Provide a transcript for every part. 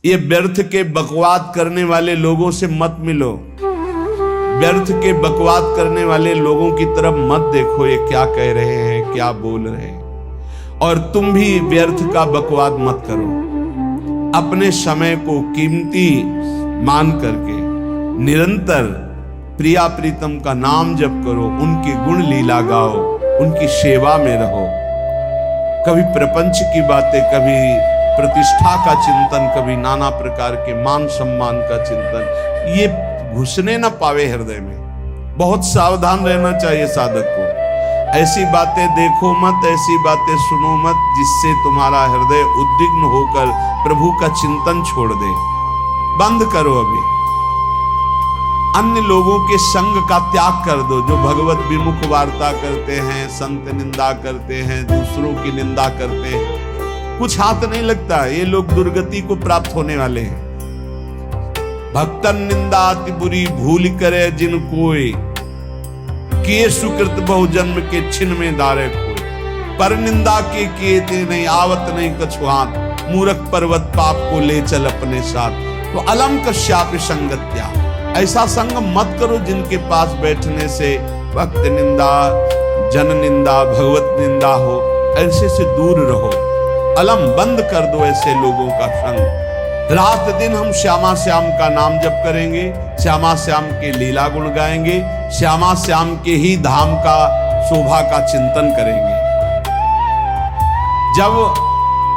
ये व्यर्थ के बकवाद करने वाले लोगों से मत मिलो, व्यर्थ के बकवाद करने वाले लोगों की तरफ मत देखो, ये क्या कह रहे हैं, क्या बोल रहे हैं। और तुम भी व्यर्थ का बकवाद मत करो। अपने समय को कीमती मान करके निरंतर प्रिया प्रीतम का नाम जप करो, उनकी गुण लीला गाओ, उनकी सेवा में रहो। कभी प्रपंच की बातें, कभी प्रतिष्ठा का चिंतन, कभी नाना प्रकार के मान सम्मान का चिंतन, ये घुसने ना पावे हृदय में। बहुत सावधान रहना चाहिए साधक को। ऐसी बातें देखो मत, ऐसी बातें सुनो मत जिससे तुम्हारा हृदय उद्विग्न होकर प्रभु का चिंतन छोड़ दे। बंद करो अभी। अन्य लोगों के संग का त्याग कर दो, जो भगवत विमुख वार्ता करते हैं, संत निंदा करते हैं, दूसरों की निंदा करते हैं। कुछ हाथ नहीं लगता, ये लोग दुर्गति को प्राप्त होने वाले हैं। भक्तन निंदा अति बुरी भूल करे जिन कोई, किए सुकृत बहु जन्म के छिन में दारे कोई। पर निंदा के किए ते नहीं, आवत नहीं कछु हाथ, मूर्ख पर्वत पाप को ले चल अपने साथ। तो अलम कश्याप संगत्या, ऐसा संग मत करो जिनके पास बैठने से भक्त निंदा, जन निंदा, भगवत निंदा हो। ऐसे से दूर रहो, अलम बंद कर दो ऐसे लोगों का संग। रात दिन हम श्यामा श्याम का नाम जप करेंगे, श्यामा श्याम के लीला गुण गाएंगे, श्यामा श्याम के ही धाम का शोभा का चिंतन करेंगे। जब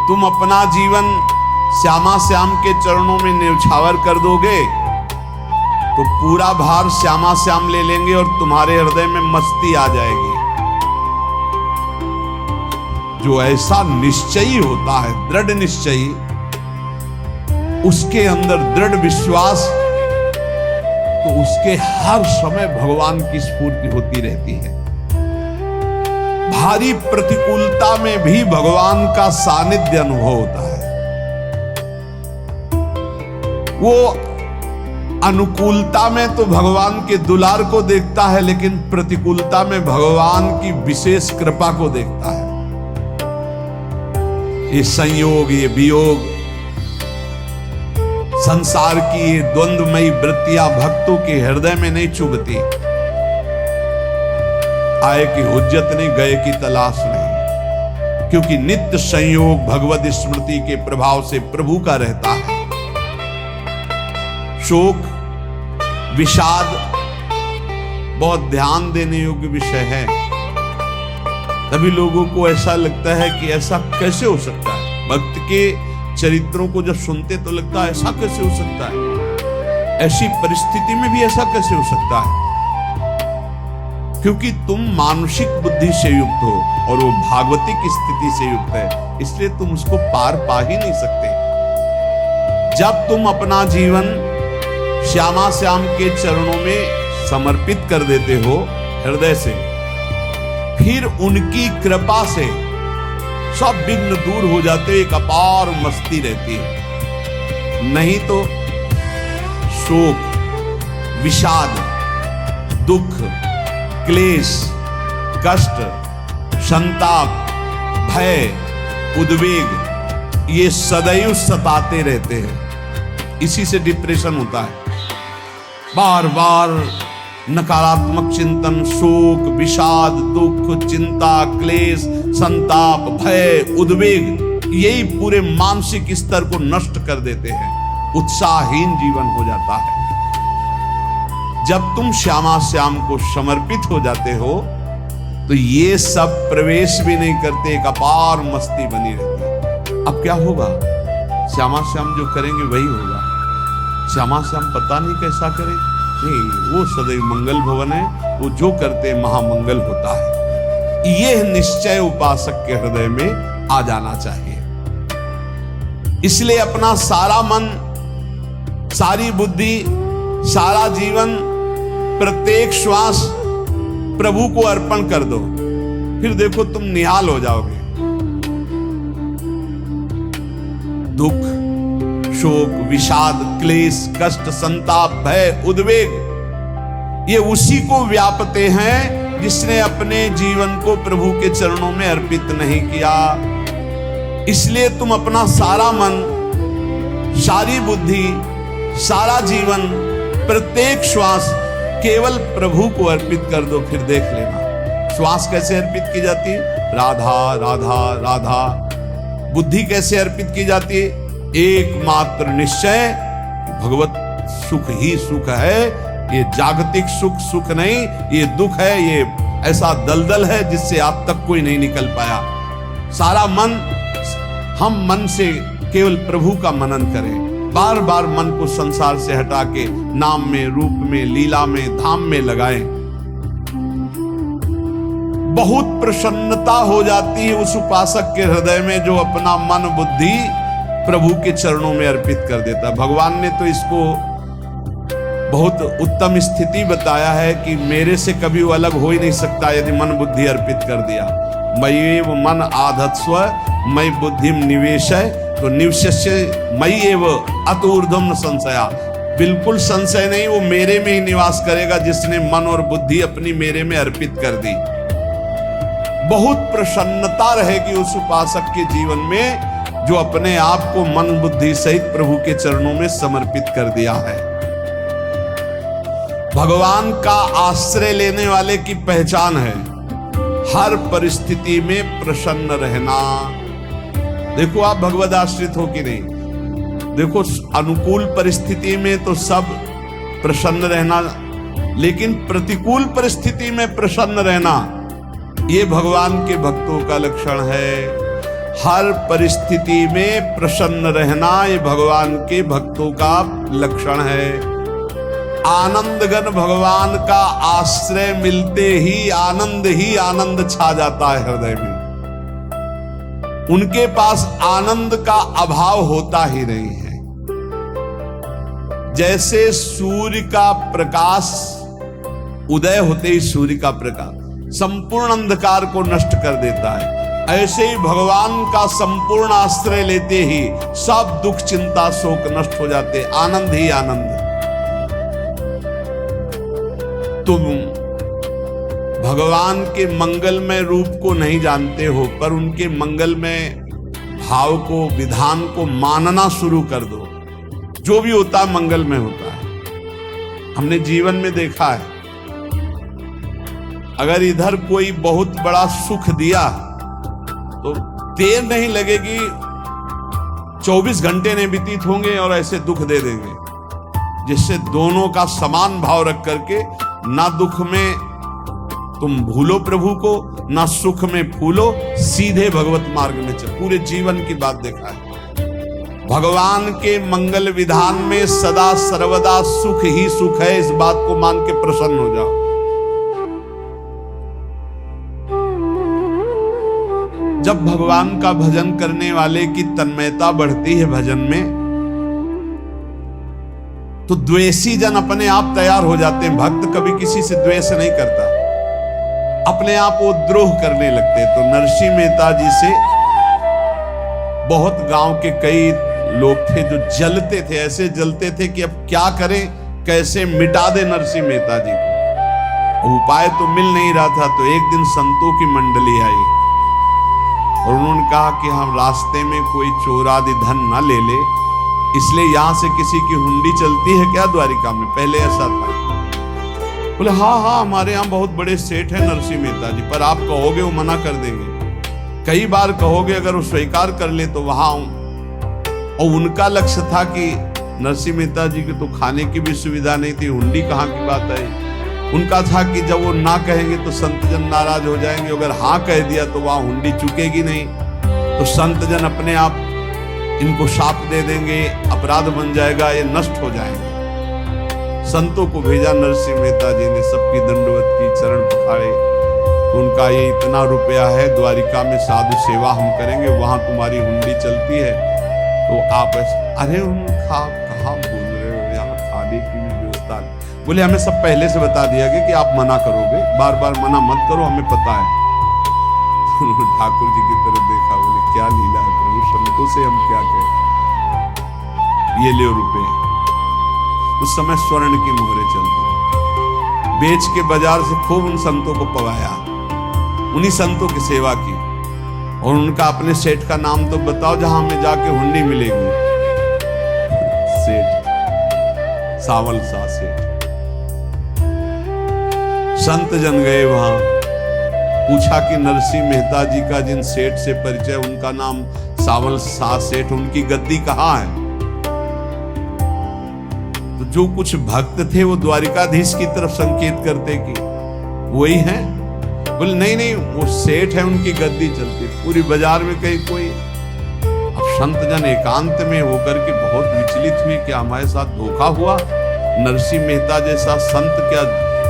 तुम अपना जीवन श्यामा श्याम के चरणों में न्यौछावर कर दोगे तो पूरा भार श्यामा श्याम ले लेंगे और तुम्हारे हृदय में मस्ती आ जाएगी। जो ऐसा निश्चयी होता है, दृढ़ निश्चयी, उसके अंदर दृढ़ विश्वास, तो उसके हर समय भगवान की स्फूर्ति होती रहती है। भारी प्रतिकूलता में भी भगवान का सानिध्य अनुभव होता है। वो अनुकूलता में तो भगवान के दुलार को देखता है, लेकिन प्रतिकूलता में भगवान की विशेष कृपा को देखता है। ये संयोग, ये वियोग, संसार की ये द्वंद्वमयी वृत्तियां भक्तों के हृदय में नहीं चुभती। आए की हुज्जत नहीं, गए की तलाश नहीं, क्योंकि नित्य संयोग भगवत स्मृति के प्रभाव से प्रभु का रहता है। शोक, विषाद बहुत ध्यान देने योग्य विषय है। तभी लोगों को ऐसा लगता है कि ऐसा कैसे हो सकता है। भक्त के चरित्रों को जब सुनते तो लगता है ऐसा कैसे हो सकता है, ऐसी परिस्थिति में भी ऐसा कैसे हो सकता है। क्योंकि तुम मानसिक बुद्धि से युक्त हो और वो भागवतिक स्थिति से युक्त है, इसलिए तुम उसको पार पा ही नहीं सकते। जब तुम अपना जीवन श्यामा श्याम के चरणों में समर्पित कर देते हो हृदय से, फिर उनकी कृपा से सब विघ्न दूर हो जाते, एक अपार मस्ती रहती है। नहीं तो शोक, विषाद, दुख, क्लेश, कष्ट, संताप, भय, उद्वेग, ये सदैव सताते रहते हैं। इसी से डिप्रेशन होता है। बार बार नकारात्मक चिंतन, शोक, विषाद, दुख, चिंता, क्लेश, संताप, भय, उद्वेग, यही पूरे मानसिक स्तर को नष्ट कर देते हैं। उत्साहहीन जीवन हो जाता है। जब तुम श्यामा श्याम को समर्पित हो जाते हो तो ये सब प्रवेश भी नहीं करते, एक अपार मस्ती बनी रहती है। अब क्या होगा? श्यामा श्याम जो करेंगे वही होगा। श्यामा श्याम पता नहीं कैसा करे, नहीं, वो सदैव मंगल भवन है, वो जो करते महामंगल होता है। यह निश्चय उपासक के हृदय में आ जाना चाहिए। इसलिए अपना सारा मन, सारी बुद्धि, सारा जीवन, प्रत्येक श्वास प्रभु को अर्पण कर दो, फिर देखो तुम निहाल हो जाओगे। दुख, शोक, विषाद, क्लेश, कष्ट, संताप, भय, उद्वेग, ये उसी को व्यापते हैं जिसने अपने जीवन को प्रभु के चरणों में अर्पित नहीं किया। इसलिए तुम अपना सारा मन, सारी बुद्धि, सारा जीवन, प्रत्येक श्वास केवल प्रभु को अर्पित कर दो, फिर देख लेना। श्वास कैसे अर्पित की जाती है? राधा राधा राधा। बुद्धि कैसे अर्पित की जाती है? एकमात्र निश्चय भगवत सुख ही सुख है। ये जागतिक सुख सुख नहीं, ये दुख है, ये ऐसा दलदल है जिससे आज तक कोई नहीं निकल पाया। सारा मन, हम मन से केवल प्रभु का मनन करें, बार बार मन को संसार से हटा के नाम में, रूप में, लीला में, धाम में लगाएं। बहुत प्रसन्नता हो जाती है उस उपासक के हृदय में जो अपना मन बुद्धि प्रभु के चरणों में अर्पित कर देता है। भगवान ने तो इसको बहुत उत्तम स्थिति बताया है कि मेरे से कभी वो अलग हो ही नहीं सकता यदि मन बुद्धि अर्पित कर दिया। मय्येव मन आधत्स्व मयि बुद्धिम निवेशय, तो निवश्य मय्येव अत ऊर्ध्वं न संशया। बिल्कुल संशय नहीं, वो मेरे में ही निवास करेगा जिसने मन और बुद्धि अपनी मेरे में अर्पित कर दी। बहुत प्रसन्नता रहेगी उस उपासक के जीवन में जो अपने आप को मन बुद्धि सहित प्रभु के चरणों में समर्पित कर दिया है। भगवान का आश्रय लेने वाले की पहचान है हर परिस्थिति में प्रसन्न रहना। देखो आप भगवद आश्रित हो कि नहीं, देखो अनुकूल परिस्थिति में तो सब प्रसन्न रहना, लेकिन प्रतिकूल परिस्थिति में प्रसन्न रहना ये भगवान के भक्तों का लक्षण है। हर परिस्थिति में प्रसन्न रहना ये भगवान के भक्तों का लक्षण है। आनंदगन भगवान का आश्रय मिलते ही आनंद छा जाता है हृदय में। उनके पास आनंद का अभाव होता ही नहीं है। जैसे सूर्य का प्रकाश उदय होते ही सूर्य का प्रकाश संपूर्ण अंधकार को नष्ट कर देता है, ऐसे ही भगवान का संपूर्ण आश्रय लेते ही सब दुख चिंता शोक नष्ट हो जाते, आनंद ही आनंद। तुम भगवान के मंगलमय रूप को नहीं जानते हो, पर उनके मंगलमय भाव को, विधान को मानना शुरू कर दो। जो भी होता है मंगलमय होता है। हमने जीवन में देखा है, अगर इधर कोई बहुत बड़ा सुख दिया तो देर नहीं लगेगी, 24 घंटे नहीं व्यतीत होंगे और ऐसे दुख दे देंगे, जिससे दोनों का समान भाव रख करके ना दुख में तुम भूलो प्रभु को, ना सुख में फूलो, सीधे भगवत मार्ग में चल। पूरे जीवन की बात देखा है। भगवान के मंगल विधान में सदा सर्वदा सुख ही सुख है, इस बात को मान के प्रसन्न हो जाओ। जब भगवान का भजन करने वाले की तन्मयता बढ़ती है भजन में, तो द्वेषी जन अपने आप तैयार हो जाते हैं। भक्त कभी किसी से द्वेष नहीं करता, अपने आप वो द्रोह करने लगते हैं। तो नरसिंह मेहता जी से बहुत गांव के कई लोग थे जो जलते थे, ऐसे जलते थे कि अब क्या करें, कैसे मिटा दे नरसिंह मेहता जी को। उपाय तो मिल नहीं रहा था। तो एक दिन संतों की मंडली आई और उन्होंने कहा कि हम रास्ते में कोई चोर आदि धन ना ले ले, इसलिए यहां से किसी की हुंडी चलती है क्या द्वारिका में? पहले ऐसा था। बोले हाँ हाँ, हमारे यहाँ बहुत बड़े सेठ हैं नरसिंह मेहता जी, पर आप कहोगे वो मना कर देंगे। कई बार कहोगे, अगर वो स्वीकार कर ले तो वहां आऊं। और उनका लक्ष्य था कि नरसिंह मेहता जी की तो खाने की भी सुविधा नहीं थी, हुंडी कहाँ की बात आई। उनका था कि जब वो ना कहेंगे तो संत जन नाराज हो जाएंगे, अगर हाँ कह दिया तो वहां हुंडी चुकेगी नहीं, तो संत जन अपने आप इनको शाप दे देंगे, अपराध बन जाएगा, ये नष्ट हो जाएंगे। संतों को भेजा नरसिंह मेहता जी ने, सबकी दंडवत की, चरण पखाड़े। तो उनका ये इतना रुपया है, द्वारिका में साधु सेवा हम करेंगे, वहां तुम्हारी हुंडी चलती है, तो आप अरे कहाँ बोल रहे हो, यहाँ खाने की भी व्यवस्था। बोले हमें सब पहले से बता दिया गया कि आप मना करोगे, बार बार मना मत करो, हमें पता है। ठाकुर जी की तरफ देखा, बोले क्या लीला है प्रभु, संतों से हम क्या कहें, ये ले रुपए। उस समय स्वर्ण की मोहरें चलती, बेच के बाजार से खूब उन संतों को पवाया, उन्हीं संतों की सेवा की, और उनका अपने सेठ का नाम तो बताओ जहां हमें जाके हुंडी मिलेगी। सावल सा सेठ। संत जन गए वहां, पूछा कि नरसिंह मेहता जी का जिन सेठ से परिचय, उनका नाम सावल सा सेठ, उनकी गद्दी कहाँ है? तो जो कुछ भक्त थे वो द्वारिकाधीश की तरफ संकेत करते कि वही है। बोले नहीं नहीं, वो सेठ है, उनकी गद्दी चलती। पूरी बाजार में कहीं कोई। अब संत जन एकांत में होकर के बहुत विचलित हुए, क्या हमारे साथ धोखा हुआ? नरसिंह मेहता जैसा संत क्या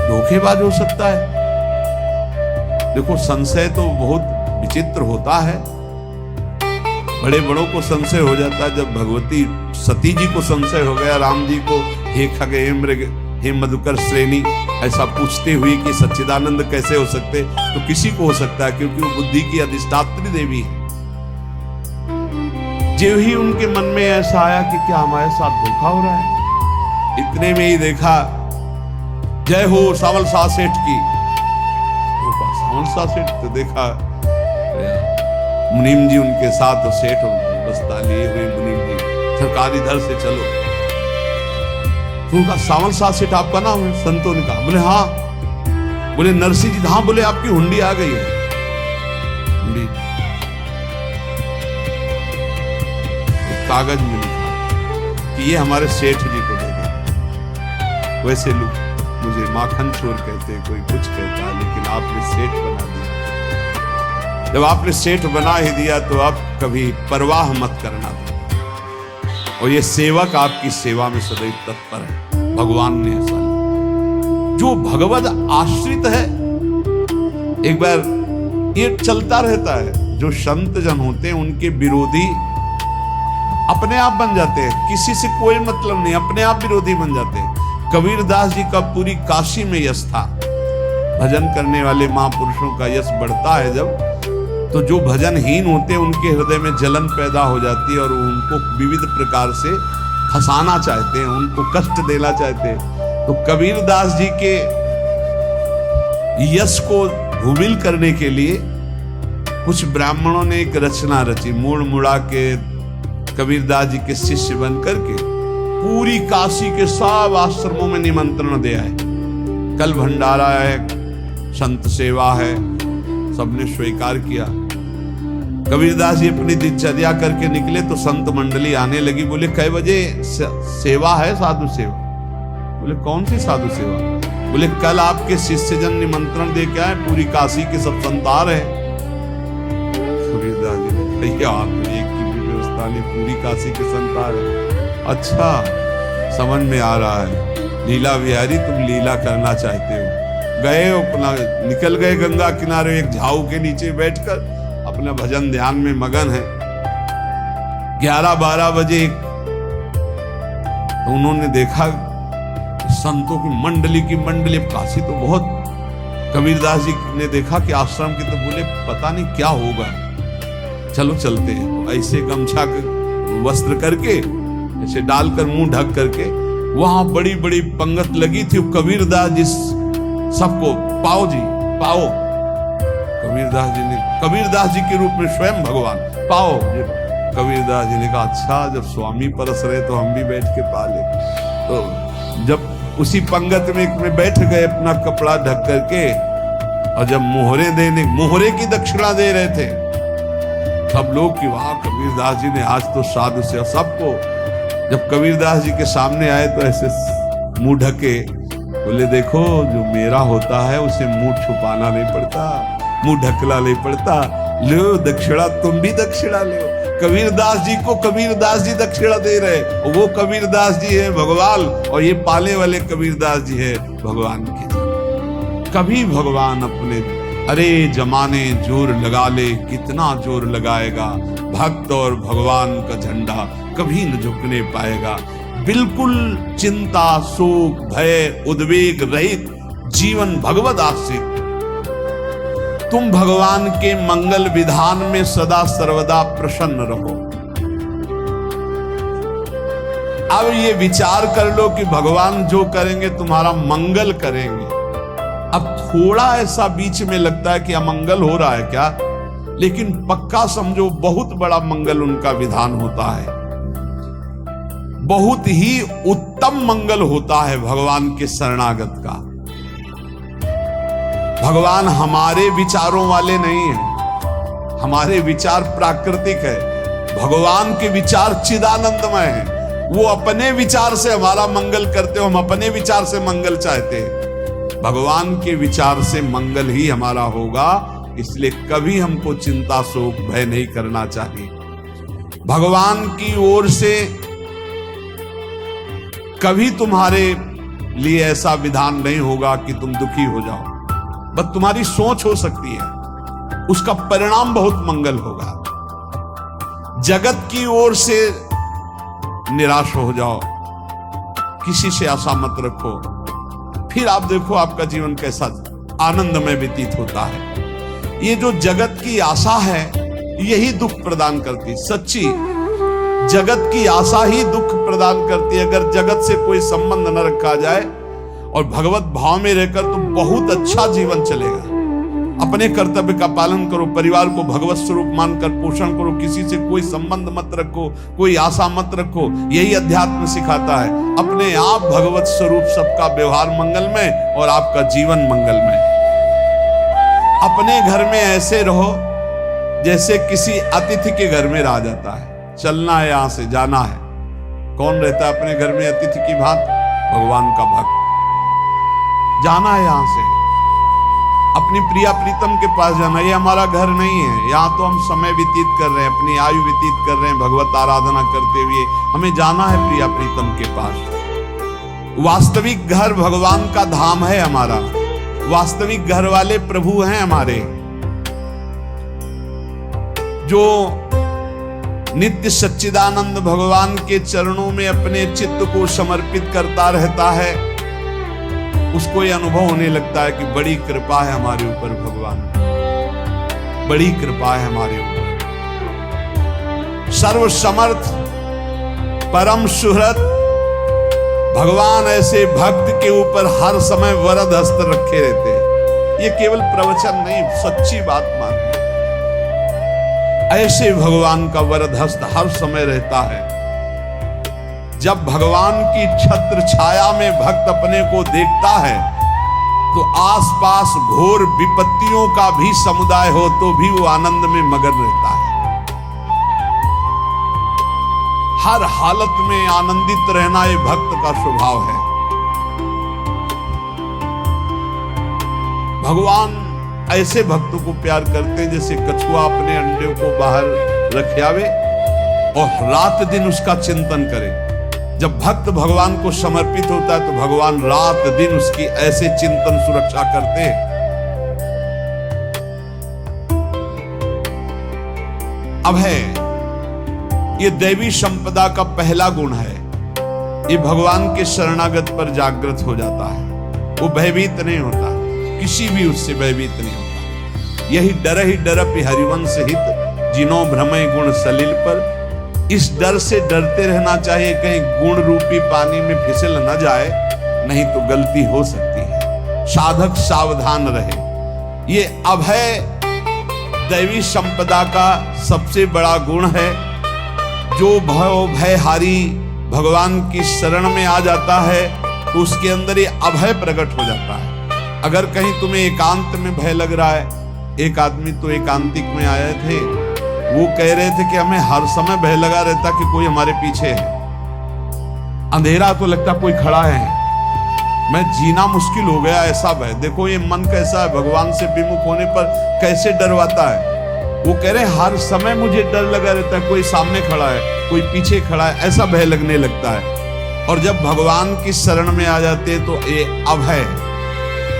धोखेबाज हो सकता है? देखो, संशय तो बहुत विचित्र होता है। बड़े बड़ों को संशय हो जाता है। जब भगवती सती जी को संशय हो गया, राम जी को हे खग हे मृग हे मधुकर श्रेणी ऐसा पूछते हुए कि सच्चिदानंद कैसे हो सकते, तो किसी को हो सकता है, क्योंकि वो बुद्धि की अधिष्ठात्री देवी है। जो ही उनके मन में ऐसा आया कि क्या हमारे साथ धोखा हो रहा है, इतने में ही देखा जय हो सावल सा सेठ की। सावल सा सेठ तो देखा मुनीम जी उनके साथ, सेठ बस्ता लिए हुए मुनीम जी, सरकार इधर से चलो। तो उनका सावल सा सेठ आपका नाम है? संतों ने कहा। बोले हाँ। बोले नरसिंह जी? हाँ। बोले आपकी हुंडी आ गई है। हुंडी कागज में लिखा कि ये हमारे सेठ जी को दे दे। वैसे लोग मुझे माखन चोर कहते, कोई कुछ कहता है, लेकिन आपने सेठ बना दिया। जब आपने सेठ बना ही दिया तो आप कभी परवाह मत करना। और ये सेवक आपकी सेवा में सदैव तत्पर है। भगवान ने ऐसा, जो भगवद आश्रित है, एक बार ये चलता रहता है। जो संत जन होते हैं उनके विरोधी अपने आप बन जाते हैं, किसी से कोई मतलब नहीं, अपने आप विरोधी बन जाते हैं। कबीरदास जी का पूरी काशी में यश था। भजन करने वाले महापुरुषों का यश बढ़ता है जब, तो जो भजनहीन होते हैं उनके हृदय में जलन पैदा हो जाती है और उनको विविध प्रकार से फंसाना चाहते हैं, उनको कष्ट देना चाहते हैं। तो कबीरदास जी के यश को धूमिल करने के लिए कुछ ब्राह्मणों ने एक रचना रची। मुड़ मुड़ा के कबीरदास जी के शिष्य बन करके पूरी काशी के सब आश्रमों में निमंत्रण दिया है। कल भंडारा है, संत सेवा है, सबने स्वीकार किया। कबीरदास जी अपनी दिनचर्या करके निकले तो संत मंडली आने लगी। बोले कै बजे सेवा है? साधु सेवा। बोले कौन सी साधु सेवा? बोले कल आपके शिष्य जन निमंत्रण दे के आए, पूरी काशी के सब संत आ रहे हैं। कबीरदास जी ने एक की भी व्यवस्था नहीं, पूरी काशी के संत आ रहे हैं। अच्छा, समझ में आ रहा है, लीला बिहारी तुम लीला करना चाहते हो। गए अपना निकल गए गंगा किनारे, एक झाऊ के नीचे बैठकर अपना भजन ध्यान में मगन है। 11-12 बजे तो उन्होंने देखा संतों की मंडली, काशी तो बहुत। कबीरदास जी ने देखा कि आश्रम की, तो बोले पता नहीं क्या होगा, चलो चलते हैं। तो ऐसे गमछा वस्त्र करके ऐसे डालकर मुंह ढक करके, वहां बड़ी बड़ी पंगत लगी थी। कबीरदास जी सबको पाओ जी पाओ। कबीरदास जी के रूप में स्वयं भगवान पाओ। कबीरदास जी ने कहा अच्छा, जब स्वामी परस रहे तो हम भी बैठ के पा ले। तो जब उसी पंगत में बैठ गए अपना कपड़ा ढक करके, और जब मोहरे की दक्षिणा दे रहे थे, सब लोग कि वाह कबीरदास जी ने आज तो साधु से। सबको जब कबीरदास जी के सामने आए तो ऐसे मुंह ढके, बोले देखो जो मेरा होता है उसे मुंह छुपाना नहीं पड़ता, मुंह ढकला नहीं पड़ता। लो दक्षिणा, तुम भी दक्षिणा लो। कबीरदास जी को कबीरदास जी दक्षिणा दे रहे, वो कबीरदास जी है भगवान, और ये पाले वाले कबीरदास जी है भगवान के। कभी भगवान अपने, अरे जमाने जोर लगा ले, कितना जोर लगाएगा, भक्त और भगवान का झंडा कभी न झुकने पाएगा। बिल्कुल चिंता, शोक, भय, उद्वेग रहित जीवन भगवत आश्रित। तुम भगवान के मंगल विधान में सदा सर्वदा प्रसन्न रहो। अब ये विचार कर लो कि भगवान जो करेंगे तुम्हारा मंगल करेंगे। अब थोड़ा ऐसा बीच में लगता है कि अमंगल हो रहा है क्या, लेकिन पक्का समझो बहुत बड़ा मंगल उनका विधान होता है। बहुत ही उत्तम मंगल होता है भगवान के शरणागत का। भगवान हमारे विचारों वाले नहीं है, हमारे विचार प्राकृतिक है, भगवान के विचार चिदानंदमय है। वो अपने विचार से हमारा मंगल करते हो, हम अपने विचार से मंगल चाहते हैं। भगवान के विचार से मंगल ही हमारा होगा, इसलिए कभी हमको चिंता शोक भय नहीं करना चाहिए। भगवान की ओर से कभी तुम्हारे लिए ऐसा विधान नहीं होगा कि तुम दुखी हो जाओ, बस तुम्हारी सोच हो सकती है, उसका परिणाम बहुत मंगल होगा। जगत की ओर से निराश हो जाओ, किसी से आशा मत रखो, फिर आप देखो आपका जीवन कैसा आनंदमय व्यतीत होता है। ये जो जगत की आशा है यही दुख प्रदान करती, सच्ची जगत की आशा ही दुख प्रदान करती है। अगर जगत से कोई संबंध न रखा जाए और भगवत भाव में रहकर तो बहुत अच्छा जीवन चलेगा। अपने कर्तव्य का पालन करो, परिवार को भगवत स्वरूप मानकर पोषण करो, किसी से कोई संबंध मत रखो, कोई आशा मत रखो, यही अध्यात्म सिखाता है। अपने आप भगवत स्वरूप, सबका व्यवहार मंगलमय और आपका जीवन मंगलमय। अपने घर में ऐसे रहो जैसे किसी अतिथि के घर में रह जाता है। चलना है, यहां से जाना है। कौन रहता है अपने घर में अतिथि की भांति? भगवान का भक्त। जाना है यहां से, अपनी प्रिया प्रीतम के पास जाना। ये हमारा घर नहीं है, यहाँ तो हम समय व्यतीत कर रहे हैं, अपनी आयु व्यतीत कर रहे हैं भगवत आराधना करते हुए। हमें जाना है प्रिया प्रीतम के पास। वास्तविक घर भगवान का धाम है हमारा, वास्तविक घर वाले प्रभु हैं हमारे। जो नित्य सच्चिदानंद भगवान के चरणों में अपने चित्त को समर्पित करता रहता है, उसको यह अनुभव होने लगता है कि बड़ी कृपा है हमारे ऊपर भगवान, बड़ी कृपा है हमारे ऊपर। सर्वसमर्थ परम सुहृद भगवान ऐसे भक्त के ऊपर हर समय वरद हस्त रखे रहते हैं। ये केवल प्रवचन नहीं, सच्ची बात मान। ऐसे भगवान का वरद हस्त हर समय रहता है। जब भगवान की छत्र छाया में भक्त अपने को देखता है तो आसपास घोर विपत्तियों का भी समुदाय हो तो भी वो आनंद में मगन रहता है। हर हालत में आनंदित रहना ये भक्त का स्वभाव है। भगवान ऐसे भक्तों को प्यार करते हैं जैसे कछुआ अपने अंडे को बाहर रख आवे और रात दिन उसका चिंतन करे। जब भक्त भगवान को समर्पित होता है तो भगवान रात दिन उसकी ऐसे चिंतन सुरक्षा करते हैं। अभय ये दैवी संपदा का पहला गुण है। ये भगवान के शरणागत पर जागृत हो जाता है, वो भयभीत नहीं होता, किसी भी उससे भयभीत नहीं होता। यही डरपि हरिवंश हित जिनो भ्रमय गुण सलिल पर। इस डर से डरते रहना चाहिए कहीं गुण रूपी पानी में फिसल न जाए, नहीं तो गलती हो सकती है। साधक सावधान रहे। ये अभय दैवी संपदा का सबसे बड़ा गुण है। जो भयहारी भगवान की शरण में आ जाता है तो उसके अंदर ये अभय प्रकट हो जाता है। अगर कहीं तुम्हें एकांत में भय लग रहा है, एक आदमी तो एकांतिक में आए थे, वो कह रहे थे कि हमें हर समय भय लगा रहता कि कोई हमारे पीछे है, अंधेरा तो लगता कोई खड़ा है, मैं जीना मुश्किल हो गया, ऐसा भय। देखो ये मन कैसा है, भगवान से विमुख होने पर कैसे डरवाता है। वो कह रहे हैं हर समय मुझे डर लगा रहता है, कोई सामने खड़ा है, कोई पीछे खड़ा है, ऐसा भय लगने लगता है। और जब भगवान की शरण में आ जाते हैं तो ये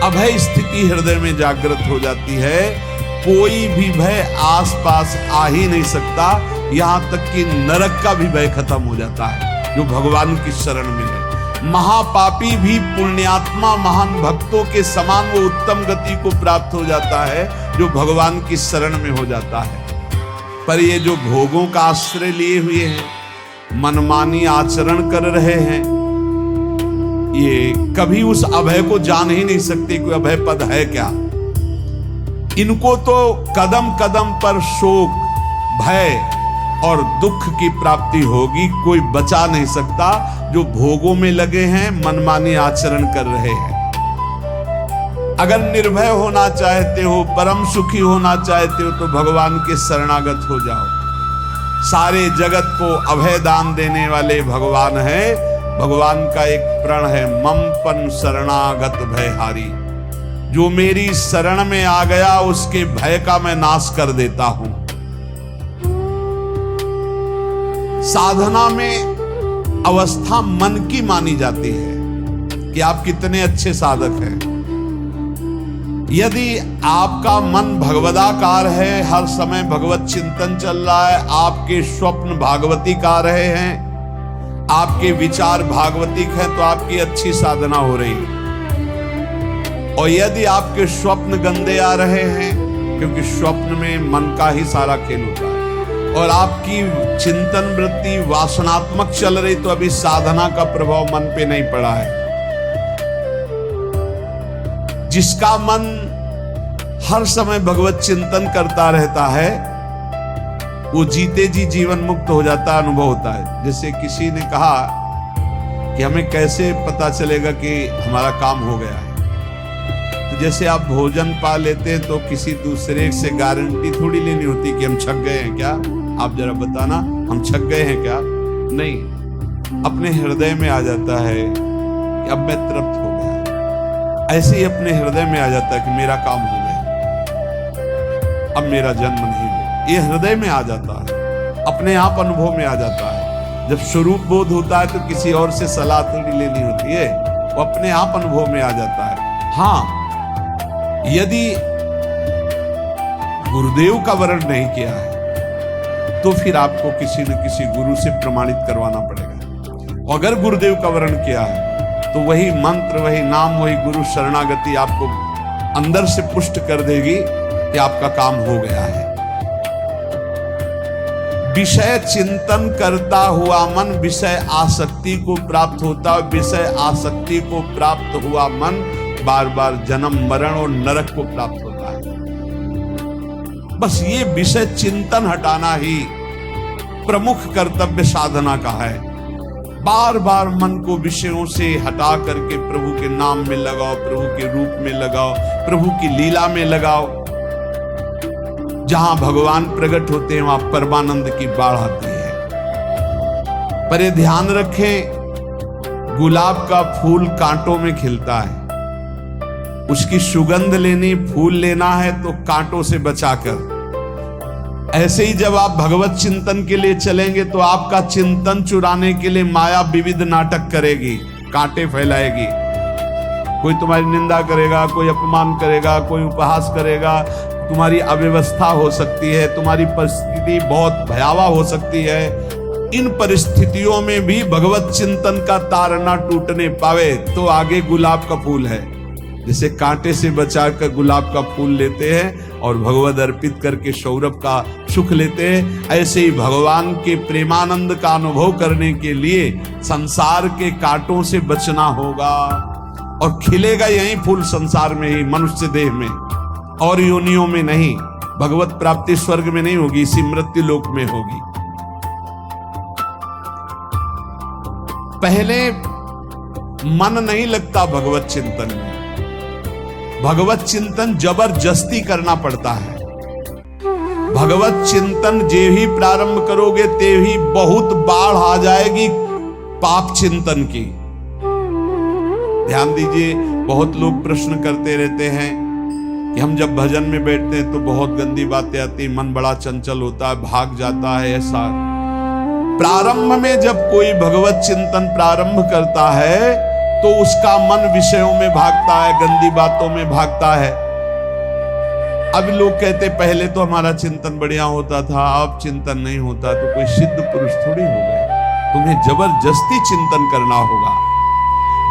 अभय स्थिति हृदय में जागृत हो जाती है। कोई भी भय आसपास आ ही नहीं सकता, यहां तक कि नरक का भी भय खत्म हो जाता है जो भगवान की शरण में है। महापापी भी पुण्यात्मा महान भक्तों के समान वो उत्तम गति को प्राप्त हो जाता है जो भगवान की शरण में हो जाता है। पर ये जो भोगों का आश्रय लिए हुए हैं, मनमानी आचरण कर रहे हैं, ये कभी उस अभय को जान ही नहीं सकते कोई अभय पद है क्या। इनको तो कदम कदम पर शोक, भय, और दुख की प्राप्ति होगी। कोई बचा नहीं सकता जो भोगों में लगे हैं, मनमानी आचरण कर रहे हैं। अगर निर्भय होना चाहते हो, परम सुखी होना चाहते हो, तो भगवान के शरणागत हो जाओ। सारे जगत को अभय दान देने वाले भगवान हैं। भगवान का एक प्रण है, ममपन शरणागत भयहारी। जो मेरी शरण में आ गया उसके भय का मैं नाश कर देता हूं। साधना में अवस्था मन की मानी जाती है कि आप कितने अच्छे साधक हैं। यदि आपका मन भगवदाकार है, हर समय भगवत चिंतन चल रहा है, आपके स्वप्न भागवती का रहे हैं, आपके विचार भागवतिक हैं, तो आपकी अच्छी साधना हो रही है। और यदि आपके स्वप्न गंदे आ रहे हैं, क्योंकि स्वप्न में मन का ही सारा खेल होता है, और आपकी चिंतन वृत्ति वासनात्मक चल रही, तो अभी साधना का प्रभाव मन पे नहीं पड़ा है। जिसका मन हर समय भगवत चिंतन करता रहता है, वो जीते जी जीवन मुक्त हो जाता, अनुभव होता है। जैसे किसी ने कहा कि हमें कैसे पता चलेगा कि हमारा काम हो गया है। तो जैसे आप भोजन पा लेते हैं तो किसी दूसरे से गारंटी थोड़ी लेनी होती कि हम छक गए हैं क्या, आप जरा बताना हम छक गए हैं क्या। नहीं, अपने हृदय में आ जाता है कि अब मैं तृप्त हो गया। ऐसे ही अपने हृदय में आ जाता है कि मेरा काम हो गया, अब मेरा जन्म नहीं हो। ये हृदय में आ जाता है, अपने आप अनुभव में आ जाता है। जब स्वरूप बोध होता है तो किसी और से सलाह थोड़ी लेनी होती है, वो अपने आप अनुभव में आ जाता है। हाँ, यदि गुरुदेव का वर्ण नहीं किया है तो फिर आपको किसी न किसी गुरु से प्रमाणित करवाना पड़ेगा। अगर गुरुदेव का वर्ण किया है तो वही मंत्र, वही नाम, वही गुरु शरणागति आपको अंदर से पुष्ट कर देगी कि आपका काम हो गया है। विषय चिंतन करता हुआ मन विषय आसक्ति को प्राप्त होता है। विषय आसक्ति को प्राप्त हुआ मन बार बार जन्म मरण और नरक को प्राप्त होता है। बस ये विषय चिंतन हटाना ही प्रमुख कर्तव्य साधना का है। बार बार मन को विषयों से हटा करके प्रभु के नाम में लगाओ, प्रभु के रूप में लगाओ, प्रभु की लीला में लगाओ। जहां भगवान प्रकट होते हैं वहां परमानंद की बाढ़ आती है। पर ये ध्यान रखें, गुलाब का फूल कांटों में खिलता है। उसकी सुगंध लेनी, फूल लेना है तो कांटों से बचाकर। ऐसे ही जब आप भगवत चिंतन के लिए चलेंगे तो आपका चिंतन चुराने के लिए माया विविध नाटक करेगी, कांटे फैलाएगी। कोई तुम्हारी निंदा करेगा, कोई अपमान करेगा, कोई उपहास करेगा, तुम्हारी अव्यवस्था हो सकती है, तुम्हारी परिस्थिति बहुत भयावह हो सकती है। इन परिस्थितियों में भी भगवत चिंतन का तार ना टूटने पावे तो आगे गुलाब का फूल है। जिसे कांटे से बचाकर गुलाब का फूल लेते हैं और भगवद अर्पित करके सौरभ का सुख लेते हैं, ऐसे ही भगवान के प्रेमानंद का अनुभव करने के लिए संसार के कांटों से बचना होगा। और खिलेगा यही फूल संसार में ही, मनुष्य देह में, और योनियों में नहीं। भगवत प्राप्ति स्वर्ग में नहीं होगी, इसी मृत्यु लोक में होगी। पहले मन नहीं लगता भगवत चिंतन में। भगवत चिंतन जबरदस्ती करना पड़ता है। भगवत चिंतन जे ही प्रारंभ करोगे ते ही बहुत बाढ़ आ जाएगी पाप चिंतन की। ध्यान दीजिए, बहुत लोग प्रश्न करते रहते हैं कि हम जब भजन में बैठते हैं तो बहुत गंदी बातें आती, मन बड़ा चंचल होता है, भाग जाता है। ऐसा प्रारंभ में जब कोई भगवत चिंतन प्रारंभ करता है तो उसका मन विषयों में भागता है, गंदी बातों में भागता है। अब लोग कहते पहले तो हमारा चिंतन बढ़िया होता था, अब चिंतन नहीं होता। तो कोई सिद्ध पुरुष थोड़ी हो गए, तुम्हें जबरदस्ती चिंतन करना होगा।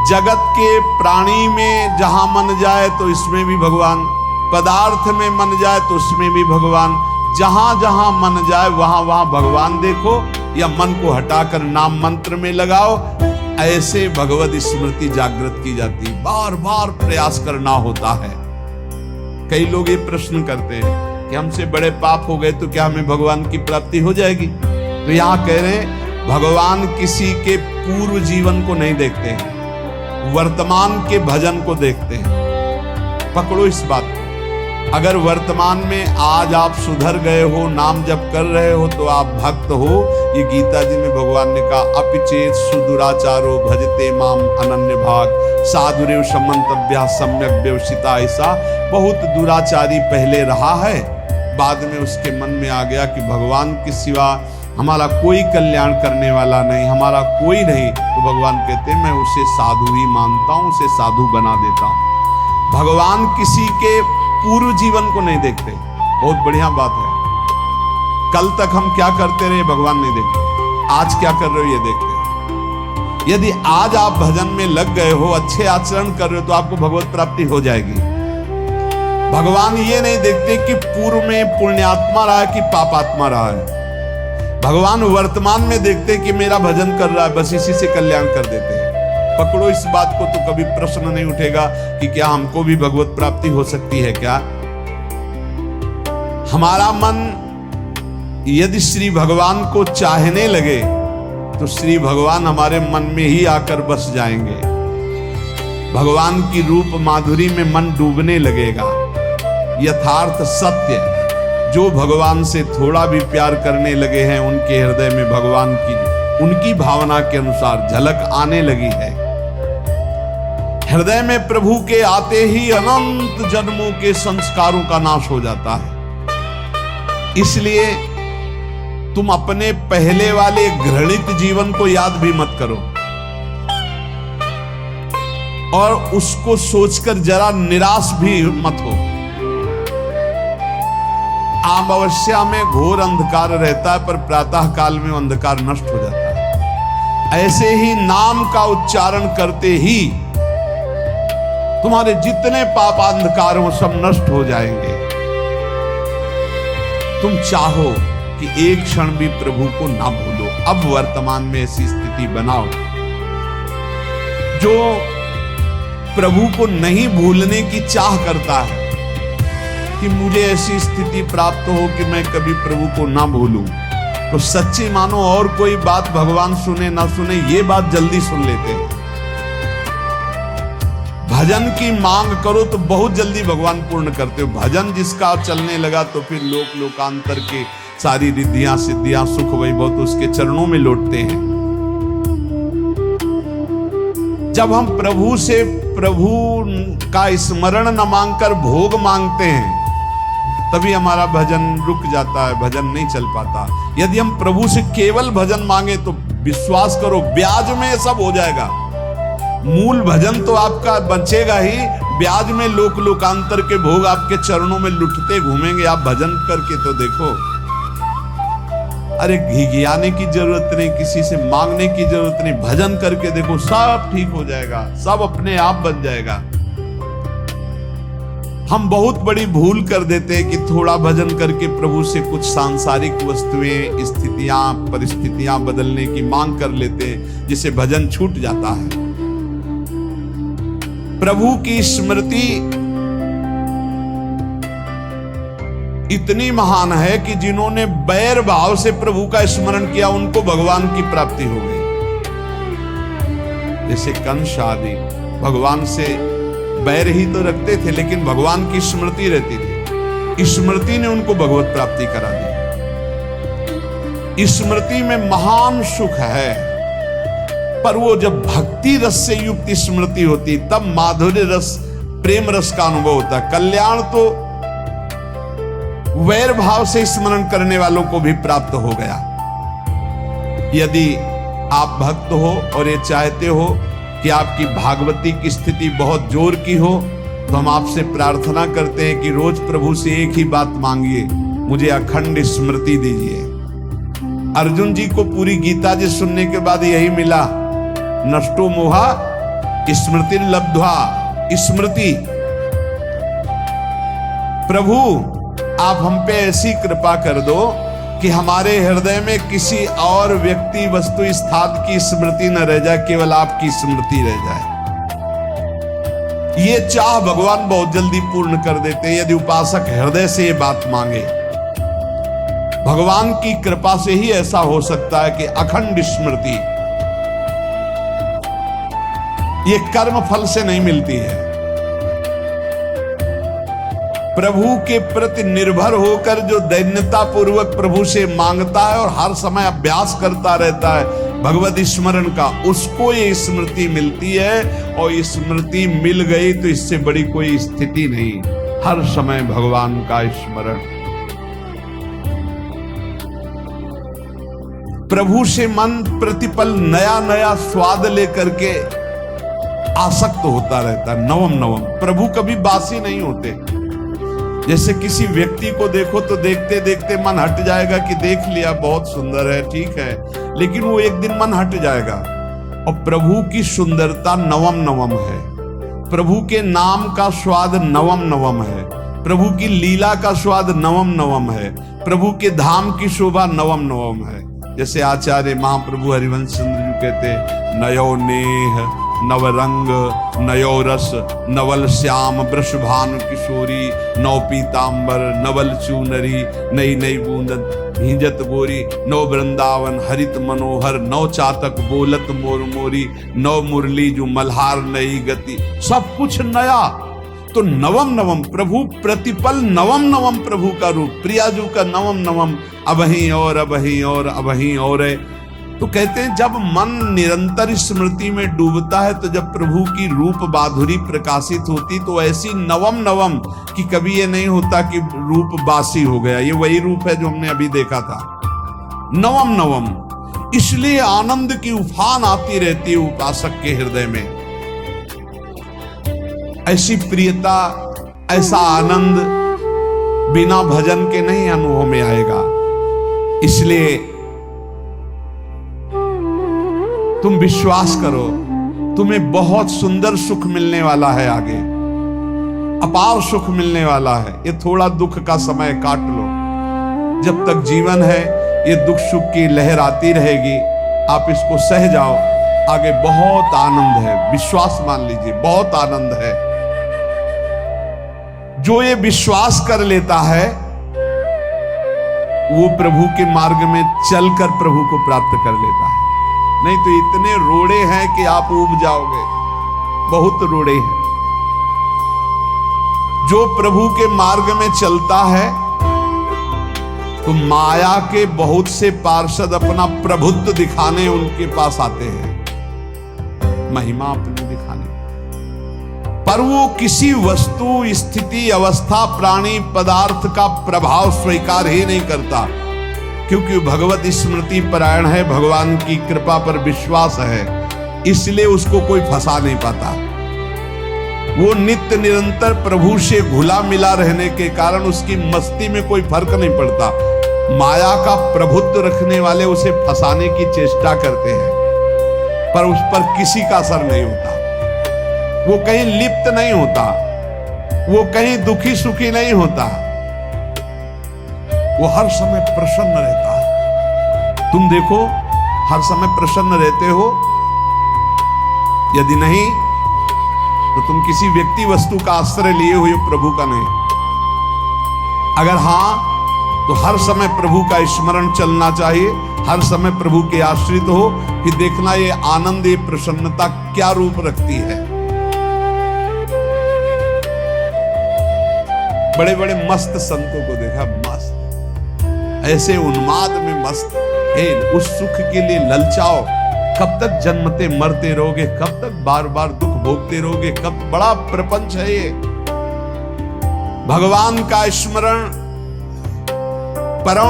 जगत के प्राणी में जहां मन जाए तो इसमें भी भगवान, पदार्थ में मन जाए तो उसमें भी भगवान। जहां जहां मन जाए वहां वहां भगवान देखो, या मन को हटाकर नाम मंत्र में लगाओ। ऐसे भगवत स्मृति जागृत की जाती, बार बार प्रयास करना होता है। कई लोग ये प्रश्न करते हैं कि हमसे बड़े पाप हो गए तो क्या हमें भगवान की प्राप्ति हो जाएगी? तो यहां कह रहे हैं भगवान किसी के पूर्व जीवन को नहीं देखते हैं, वर्तमान के भजन को देखते हैं। पकड़ो इस बात को। अगर वर्तमान में आज आप सुधर गए हो, नाम जप कर रहे हो, तो आप भक्त हो। ये गीता जी में भगवान ने कहा अपिचेत सुदुराचारो भजते माम अनन्य भाग साधुरेव समंतव्या सम्यक व्यवसिता। ऐसा बहुत दुराचारी पहले रहा है, बाद में उसके मन में आ गया कि भगवान के सिवा हमारा कोई कल्याण करने वाला नहीं, हमारा कोई नहीं, तो भगवान कहते हैं मैं उसे साधु ही मानता हूं, उसे साधु बना देता हूं। भगवान किसी के पूर्व जीवन को नहीं देखते। बहुत बढ़िया बात है। कल तक हम क्या करते रहे भगवान नहीं देखते, आज क्या कर रहे हो ये देखते हैं। यदि आज आप भजन में लग गए हो, अच्छे आचरण कर रहे हो, तो आपको भगवत प्राप्ति हो जाएगी। भगवान ये नहीं देखते कि पूर्व में पुण्यात्मा रहा है कि पापात्मा रहा है। भगवान वर्तमान में देखते कि मेरा भजन कर रहा है, बस इसी से कल्याण कर देते हैं। पकड़ो इस बात को, तो कभी प्रश्न नहीं उठेगा कि क्या हमको भी भगवत प्राप्ति हो सकती है क्या। हमारा मन यदि श्री भगवान को चाहने लगे तो श्री भगवान हमारे मन में ही आकर बस जाएंगे। भगवान की रूप माधुरी में मन डूबने लगेगा। यथार्थ सत्य, जो भगवान से थोड़ा भी प्यार करने लगे हैं, उनके हृदय में भगवान की उनकी भावना के अनुसार झलक आने लगी है। हृदय में प्रभु के आते ही अनंत जन्मों के संस्कारों का नाश हो जाता है। इसलिए तुम अपने पहले वाले घृणित जीवन को याद भी मत करो और उसको सोचकर जरा निराश भी मत हो। अमावस्या में घोर अंधकार रहता है, पर प्रातः काल में अंधकार नष्ट हो जाता है। ऐसे ही नाम का उच्चारण करते ही तुम्हारे जितने पाप अंधकार हो सब नष्ट हो जाएंगे। तुम चाहो कि एक क्षण भी प्रभु को ना भूलो। अब वर्तमान में ऐसी स्थिति बनाओ। जो प्रभु को नहीं भूलने की चाह करता है कि मुझे ऐसी स्थिति प्राप्त हो कि मैं कभी प्रभु को ना भूलूं, तो सच्ची मानो और कोई बात भगवान सुने ना सुने, ये बात जल्दी सुन लेते हैं। भजन की मांग करो तो बहुत जल्दी भगवान पूर्ण करते हो। भजन जिसका चलने लगा तो फिर लोक लोकांतर के सारी रिद्धियां सिद्धियां सुख वैभव तो उसके चरणों में लौटते हैं। जब हम प्रभु से प्रभु का स्मरण न मांगकर भोग मांगते हैं, तभी हमारा भजन रुक जाता है, भजन नहीं चल पाता। यदि हम प्रभु से केवल भजन मांगे तो विश्वास करो ब्याज में सब हो जाएगा। मूल भजन तो आपका बचेगा ही, ब्याज में लोक लोकांतर के भोग आपके चरणों में लुटते घूमेंगे। आप भजन करके तो देखो। अरे घिघियाने की जरूरत नहीं, किसी से मांगने की जरूरत नहीं, भजन करके देखो सब ठीक हो जाएगा, सब अपने आप बन जाएगा। हम बहुत बड़ी भूल कर देते हैं कि थोड़ा भजन करके प्रभु से कुछ सांसारिक वस्तुएं, स्थितियां, परिस्थितियां बदलने की मांग कर लेते हैं, जिससे भजन छूट जाता है। प्रभु की स्मृति इतनी महान है कि जिन्होंने बैर भाव से प्रभु का स्मरण किया उनको भगवान की प्राप्ति हो गई। जैसे कंस आदि भगवान से बैर ही तो रखते थे, लेकिन भगवान की स्मृति रहती थी। स्मृति ने उनको भगवत प्राप्ति करा दी। स्मृति में महान सुख है, पर वो जब भक्ति रस से युक्त स्मृति होती तब माधुर्य रस, प्रेम रस का अनुभव होता है। कल्याण तो वैर भाव से स्मरण करने वालों को भी प्राप्त हो गया। यदि आप भक्त हो और ये चाहते हो कि आपकी भागवती की स्थिति बहुत जोर की हो, तो हम आपसे प्रार्थना करते हैं कि रोज प्रभु से एक ही बात मांगिए, मुझे अखंड स्मृति दीजिए। अर्जुन जी को पूरी गीता जी सुनने के बाद यही मिला, नष्टो मोहा स्मृति लब्ध्वा। स्मृति, प्रभु आप हम पे ऐसी कृपा कर दो कि हमारे हृदय में किसी और व्यक्ति, वस्तु, स्थान की स्मृति न रह जाए, केवल आपकी स्मृति रह जाए। ये चाह भगवान बहुत जल्दी पूर्ण कर देते हैं यदि उपासक हृदय से ये बात मांगे। भगवान की कृपा से ही ऐसा हो सकता है कि अखंड स्मृति ये कर्म फल से नहीं मिलती है। प्रभु के प्रति निर्भर होकर जो दैन्यता पूर्वक प्रभु से मांगता है और हर समय अभ्यास करता रहता है भगवत स्मरण का, उसको ये स्मृति मिलती है। और स्मृति मिल गई तो इससे बड़ी कोई स्थिति नहीं, हर समय भगवान का स्मरण। प्रभु से मन प्रतिपल नया नया स्वाद लेकर के आसक्त होता रहता है, नवम नवम। प्रभु कभी बासी नहीं होते। जैसे किसी व्यक्ति को देखो तो देखते देखते मन हट जाएगा कि देख लिया, बहुत सुंदर है, ठीक है, लेकिन वो एक दिन मन हट जाएगा। और प्रभु की सुंदरता नवम नवम है, प्रभु के नाम का स्वाद नवम नवम है, प्रभु की लीला का स्वाद नवम नवम है, प्रभु के धाम की शोभा नवम नवम है। जैसे आचार्य महाप्रभु हरिवंश चंद्र जी कहते, नयो नेह नव रंग नयो रस नवल श्याम वृषभानु किशोरी, नौ पीतांबर नवल चूनरी, नई नई बूंदन भींजत गोरी, नौ वृंदावन हरित मनोहर, नौ चातक बोलत मोर मोरी, नौ मुरली जो मल्हार नई गति, सब कुछ नया। तो नवम नवम प्रभु प्रतिपल नवम नवम प्रभु का रूप, प्रियाजू का नवम नवम, अबहीं और अबहीं और अबहीं और है। तो कहते हैं जब मन निरंतर स्मृति में डूबता है तो जब प्रभु की रूप माधुरी प्रकाशित होती तो ऐसी नवम नवम कि कभी ये नहीं होता कि रूप बासी हो गया, ये वही रूप है जो हमने अभी देखा था, नवम नवम। इसलिए आनंद की उफान आती रहती है उपासक के हृदय में। ऐसी प्रियता, ऐसा आनंद बिना भजन के नहीं अनुभव में आएगा। इसलिए तुम विश्वास करो, तुम्हें बहुत सुंदर सुख मिलने वाला है, आगे अपार सुख मिलने वाला है। ये थोड़ा दुख का समय काट लो, जब तक जीवन है ये दुख सुख की लहर आती रहेगी, आप इसको सह जाओ, आगे बहुत आनंद है, विश्वास मान लीजिए, बहुत आनंद है। जो ये विश्वास कर लेता है वो प्रभु के मार्ग में चलकर प्रभु को प्राप्त कर लेता है। नहीं तो इतने रोड़े हैं कि आप ऊब जाओगे, बहुत रोड़े हैं। जो प्रभु के मार्ग में चलता है तो माया के बहुत से पार्षद अपना प्रभुत्व दिखाने उनके पास आते हैं, महिमा अपनी दिखाने, पर वो किसी वस्तु स्थिति अवस्था प्राणी पदार्थ का प्रभाव स्वीकार ही नहीं करता, क्योंकि भगवत स्मृति परायण है, भगवान की कृपा पर विश्वास है, इसलिए उसको कोई फंसा नहीं पाता। वो नित्य निरंतर प्रभु से घुला मिला रहने के कारण उसकी मस्ती में कोई फर्क नहीं पड़ता। माया का प्रभुत्व रखने वाले उसे फंसाने की चेष्टा करते हैं, पर उस पर किसी का असर नहीं होता, वो कहीं लिप्त नहीं होता, वो कहीं दुखी सुखी नहीं होता, वो हर समय प्रसन्न रहता है। तुम देखो, हर समय प्रसन्न रहते हो? यदि नहीं तो तुम किसी व्यक्ति वस्तु का आश्रय लिए हुए, प्रभु का नहीं। अगर हां तो हर समय प्रभु का स्मरण चलना चाहिए, हर समय प्रभु के आश्रित हो, फिर देखना ये आनंद, ये प्रसन्नता क्या रूप रखती है। बड़े बड़े मस्त संतों को देखा, मस्त ऐसे उन्माद में मस्त है, उस सुख के लिए ललचाओ। कब तक जन्मते मरते रहोगे, कब तक बार बार दुख भोगते रहोगे, कब बड़ा प्रपंच है ये। भगवान का स्मरण परम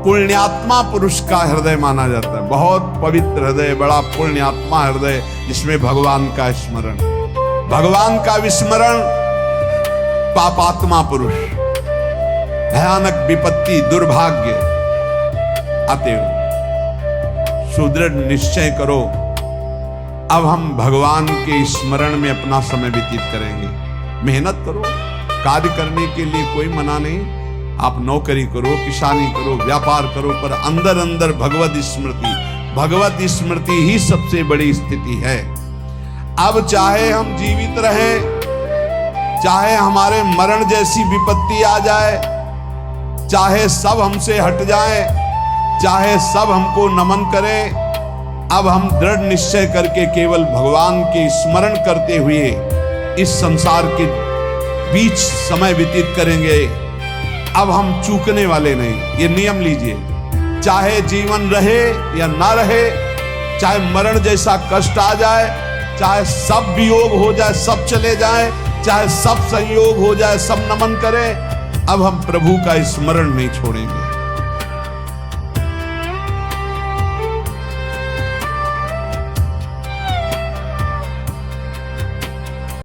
पुण्यात्मा पुरुष का हृदय माना जाता है, बहुत पवित्र हृदय, बड़ा पुण्यात्मा हृदय जिसमें भगवान का स्मरण। भगवान का विस्मरण पापात्मा पुरुष, भयानक विपत्ति दुर्भाग्य आते हो। सुदृढ़ निश्चय करो, अब हम भगवान के स्मरण में अपना समय व्यतीत करेंगे। मेहनत करो, कार्य करने के लिए कोई मना नहीं, आप नौकरी करो, किसानी करो, व्यापार करो, पर अंदर अंदर भगवत स्मृति ही सबसे बड़ी स्थिति है। अब चाहे हम जीवित रहें, चाहे हमारे मरण जैसी विपत्ति आ जाए, चाहे सब हमसे हट जाए, चाहे सब हमको नमन करें, अब हम दृढ़ निश्चय करके केवल भगवान के स्मरण करते हुए इस संसार के बीच समय व्यतीत करेंगे। अब हम चूकने वाले नहीं। ये नियम लीजिए, चाहे जीवन रहे या ना रहे, चाहे मरण जैसा कष्ट आ जाए, चाहे सब वियोग हो जाए, सब चले जाए, चाहे सब संयोग हो जाए, सब नमन करें, अब हम प्रभु का स्मरण नहीं छोड़ेंगे।